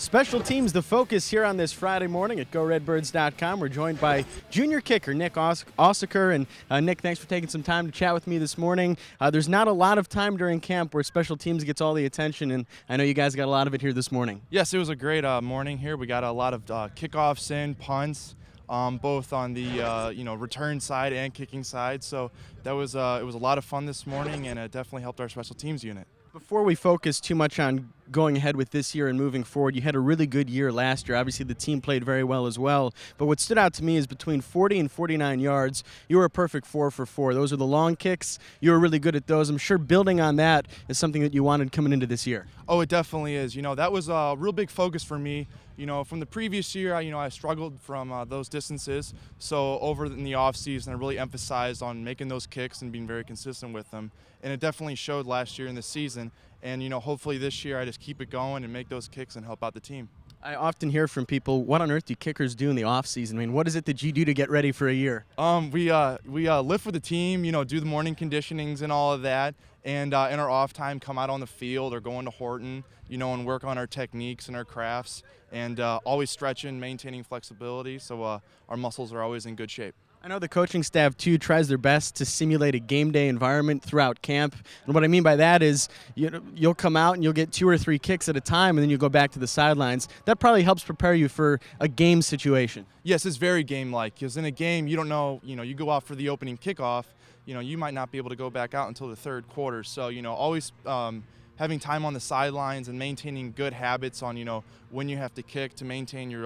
Special teams, the focus here on this Friday morning at GoRedBirds.com. We're joined by junior kicker Nick Aussieker. And Nick, thanks for taking some time to chat with me this morning. There's not a lot of time during camp where special teams gets all the attention, and I know you guys got a lot of it here this morning. Yes, it was a great morning here. We got a lot of kickoffs in, punts, both on the return side and kicking side. So it was a lot of fun this morning, and it definitely helped our special teams unit. Before we focus too much on going ahead with this year and moving forward, you had a really good year last year. Obviously, the team played very well as well. But what stood out to me is between 40 and 49 yards, you were a perfect 4 for 4. Those are the long kicks. You were really good at those. I'm sure building on that is something that you wanted coming into this year. Oh, it definitely is. That was a real big focus for me. From the previous year, I struggled from those distances. So over in the off season, I really emphasized on making those kicks and being very consistent with them. And it definitely showed last year in the season. And, hopefully this year I just keep it going and make those kicks and help out the team. I often hear from people, what on earth do kickers do in the off season? I mean, what is it that you do to get ready for a year? We lift with the team, do the morning conditionings and all of that. And in our off time, come out on the field or go into Horton, and work on our techniques and our crafts. And always stretching, maintaining flexibility, so our muscles are always in good shape. I know the coaching staff, too, tries their best to simulate a game day environment throughout camp. And what I mean by that is you'll come out and you'll get 2 or 3 kicks at a time, and then you go back to the sidelines. That probably helps prepare you for a game situation. Yes, it's very game-like, because in a game, you don't know, you go out for the opening kickoff, you might not be able to go back out until the third quarter. So, always having time on the sidelines and maintaining good habits on, when you have to kick to maintain your,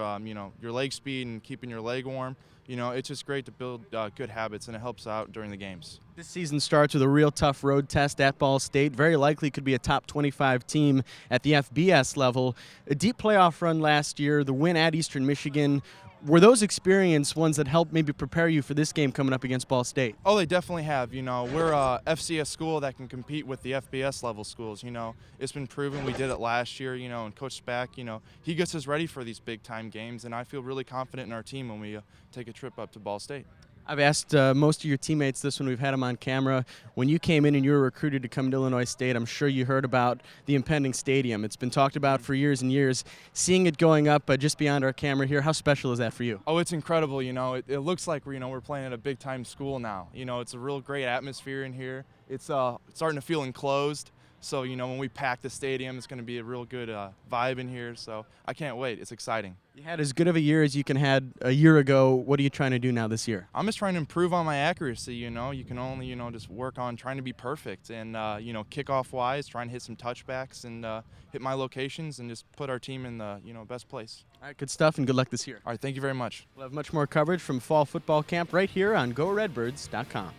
your leg speed and keeping your leg warm. It's just great to build good habits, and it helps out during the games. This season starts with a real tough road test at Ball State. Very likely could be a top 25 team at the FBS level. A deep playoff run last year, the win at Eastern Michigan. Were those experience ones that helped maybe prepare you for this game coming up against Ball State? Oh, they definitely have. We're a FCS school that can compete with the FBS level schools. It's been proven. We did it last year, and Coach Spack, he gets us ready for these big-time games, and I feel really confident in our team when we take a trip up to Ball State. I've asked most of your teammates this when we've had them on camera. When you came in and you were recruited to come to Illinois State, I'm sure you heard about the impending stadium. It's been talked about for years and years. Seeing it going up just beyond our camera here, how special is that for you? Oh, it's incredible. It looks like we're playing at a big-time school now. It's a real great atmosphere in here. It's starting to feel enclosed. So, when we pack the stadium, it's going to be a real good vibe in here. So I can't wait. It's exciting. You had as good of a year as you can had a year ago. What are you trying to do now this year? I'm just trying to improve on my accuracy. You can only, just work on trying to be perfect. And, kickoff-wise, trying to hit some touchbacks and hit my locations and just put our team in the, best place. All right, good stuff, and good luck this year. All right, thank you very much. We'll have much more coverage from fall football camp right here on GoRedBirds.com.